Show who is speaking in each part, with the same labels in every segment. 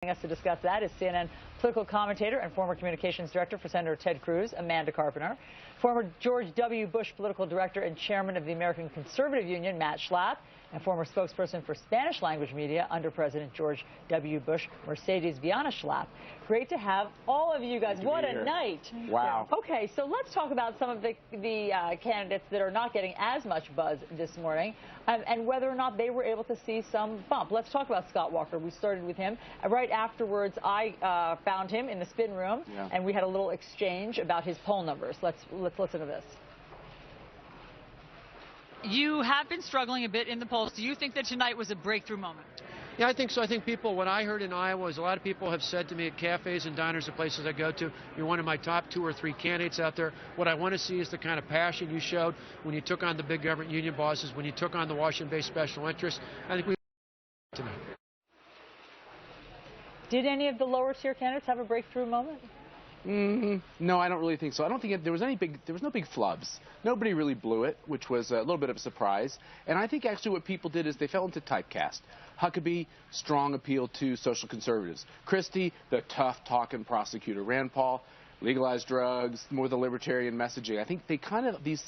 Speaker 1: Joining us to discuss that is CNN political commentator and former communications director for Senator Ted Cruz, Amanda Carpenter, former George W. Bush political director and chairman of the American Conservative Union, Matt Schlapp, and former spokesperson for Spanish language media under President George W. Bush, Mercedes Schlapp. Great to have all of you guys. What a night.
Speaker 2: Wow.
Speaker 1: Okay, so let's talk about some of the candidates that are not getting as much buzz this morning and whether or not they were able to see some bump. Let's talk about Scott Walker. We started with him. Right afterwards, I found him in the spin room, and we had a little exchange about his poll numbers. Let's listen to this. You have been struggling a bit in the polls. Do you think that tonight was a breakthrough moment?
Speaker 3: Yeah, I think so. I think people, what I heard in Iowa is a lot of people have said to me at cafes and diners and places I go to, you're one of my top 2 or 3 candidates out there. What I want to see is the kind of passion you showed when you took on the big government union bosses, when you took on the Washington-based special interests. I think we tonight.
Speaker 1: Did any of the lower tier candidates have a breakthrough moment?
Speaker 2: No, I don't really think so. I don't think there was no big flubs. Nobody really blew it, which was a little bit of a surprise. And I think actually what people did is they fell into typecast. Huckabee, strong appeal to social conservatives. Christie, the tough talking prosecutor. Rand Paul, legalized drugs, more the libertarian messaging. I think they kind of, these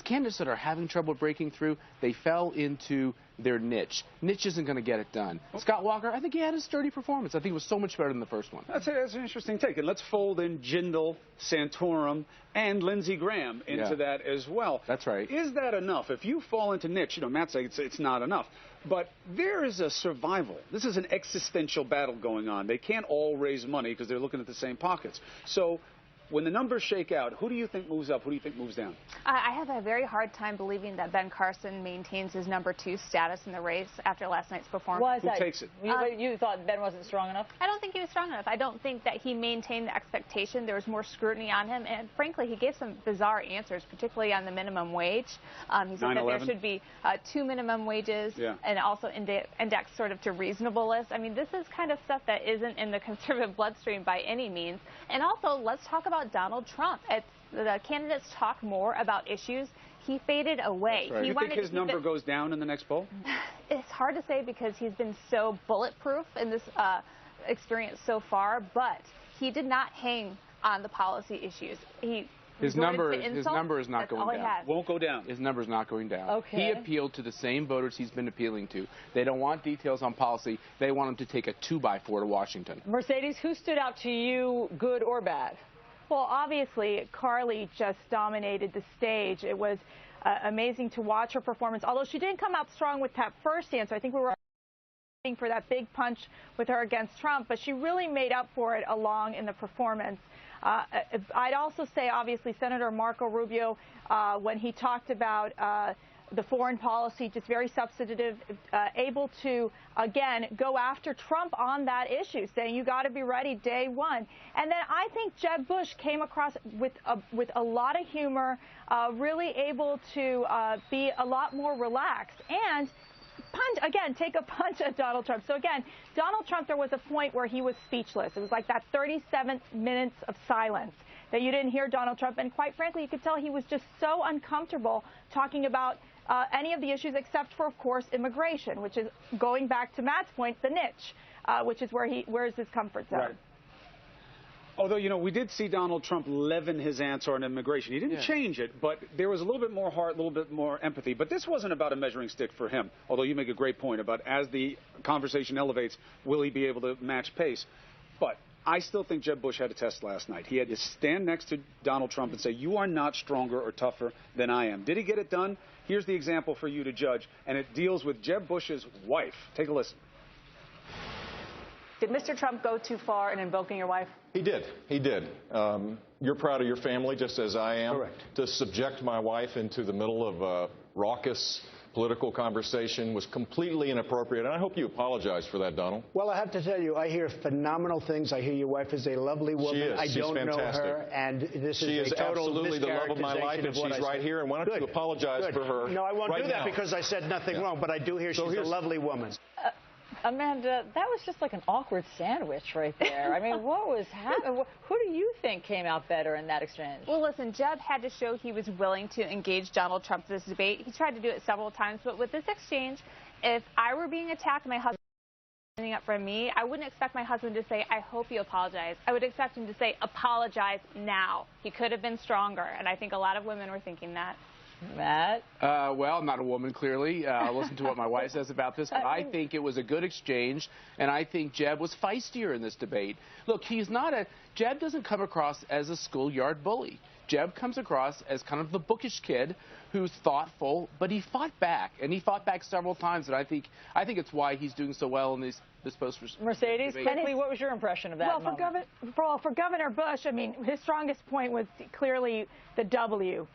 Speaker 2: candidates that are having trouble breaking through, they fell into their niche. Niche isn't going to get it done. Scott Walker, I think he had a sturdy performance. I think it was so much better than the first one.
Speaker 4: That's an interesting take. And let's fold in Jindal, Santorum, and Lindsey Graham into that as well.
Speaker 2: That's right.
Speaker 4: Is that enough? If you fall into niche, Matt said it's not enough. But there is a survival. This is an existential battle going on. They can't all raise money because they're looking at the same pockets. So when the numbers shake out, who do you think moves up? Who do you think moves down?
Speaker 5: I have a very hard time believing that Ben Carson maintains his #2 status in the race after last night's performance.
Speaker 1: Why is that?
Speaker 4: Who takes it?
Speaker 1: You thought Ben wasn't strong enough?
Speaker 5: I don't think he was strong enough. I don't think that he maintained the expectation. There was more scrutiny on him. And frankly, he gave some bizarre answers, particularly on the minimum wage. He said that there should be 2 minimum wages and also index sort of to reasonableness. I mean, this is kind of stuff that isn't in the conservative bloodstream by any means. And also, let's talk about Donald Trump. The candidates talk more about issues. He faded away.
Speaker 4: Right. You think his number goes down in the next poll?
Speaker 5: It's hard to say because he's been so bulletproof in this experience so far, but he did not hang on the policy issues.
Speaker 2: His number is not going down.
Speaker 4: Won't go down.
Speaker 2: His number is not going down.
Speaker 1: Okay.
Speaker 2: He appealed to the same voters he's been appealing to. They don't want details on policy. They want him to take a 2x4 to Washington.
Speaker 1: Mercedes, who stood out to you, good or bad?
Speaker 6: Well, obviously, Carly just dominated the stage. It was amazing to watch her performance. Although she didn't come out strong with that first answer. I think we were waiting for that big punch with her against Trump, but she really made up for it along in the performance. I'd also say, obviously, Senator Marco Rubio, when he talked about the foreign policy, just very substantive, able to, again, go after Trump on that issue, saying you got to be ready day one. And then I think Jeb Bush came across with a lot of humor, really able to be a lot more relaxed and take a punch at Donald Trump. So again, Donald Trump, there was a point where he was speechless. It was like that 37 minutes of silence that you didn't hear Donald Trump. And quite frankly, you could tell he was just so uncomfortable talking about any of the issues except for, of course, immigration, which is, going back to Matt's point, the niche, which is where's his comfort zone.
Speaker 4: Right. Although, we did see Donald Trump leaven his answer on immigration. He didn't change it, but there was a little bit more heart, a little bit more empathy. But this wasn't about a measuring stick for him, although you make a great point about as the conversation elevates, will he be able to match pace? But I still think Jeb Bush had a test last night. He had to stand next to Donald Trump and say, you are not stronger or tougher than I am. Did he get it done? Here's the example for you to judge, and it deals with Jeb Bush's wife. Take a listen.
Speaker 7: Did Mr. Trump go too far in invoking your wife?
Speaker 8: He did. He did. You're proud of your family, just as I am.
Speaker 4: Correct.
Speaker 8: To subject my wife into the middle of a raucous political conversation was completely inappropriate, and I hope you apologize for that, Donald.
Speaker 9: Well, I have to tell you, I hear phenomenal things. I hear your wife is a lovely woman.
Speaker 8: She is.
Speaker 9: I don't
Speaker 8: fantastic.
Speaker 9: know her, and this
Speaker 8: she
Speaker 9: is a total
Speaker 8: absolutely the love of my life, and she's right here, and why don't you apologize for her?
Speaker 9: No, I won't
Speaker 8: right
Speaker 9: do that
Speaker 8: now.
Speaker 9: because I said nothing wrong, but I do hear she's a lovely woman.
Speaker 1: Amanda, that was just like an awkward sandwich right there. I mean, what was happening? Who do you think came out better in that exchange?
Speaker 5: Well, listen, Jeb had to show he was willing to engage Donald Trump in this debate. He tried to do it several times, but with this exchange, if I were being attacked, my husband Up from me, I wouldn't expect my husband to say, I hope you apologize. I would expect him to say, apologize now. He could have been stronger, and I think a lot of women were thinking that.
Speaker 1: Matt?
Speaker 2: Well, I'm not a woman, clearly. I'll listen to what my wife says about this, but I think it was a good exchange, and I think Jeb was feistier in this debate. Look, Jeb doesn't come across as a schoolyard bully. Jeb comes across as kind of the bookish kid who's thoughtful, but he fought back, and he fought back several times, and I think it's why he's doing so well in this post.
Speaker 1: Mercedes, quickly, what was your impression of that moment?
Speaker 6: For Governor Bush, I mean, his strongest point was clearly the W.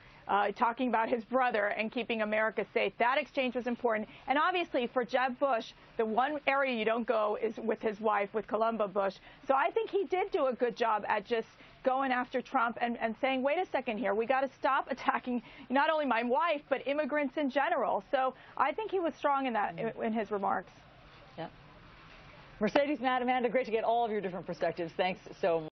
Speaker 6: Talking about his brother and keeping America safe. That exchange was important. And obviously, for Jeb Bush, the one area you don't go is with his wife, with Columba Bush. So I think he did do a good job at just going after Trump and saying, wait a second here, we got to stop attacking not only my wife, but immigrants in general. So I think he was strong in that, in his remarks.
Speaker 1: Yeah. Mercedes, Matt, Amanda, great to get all of your different perspectives. Thanks so much.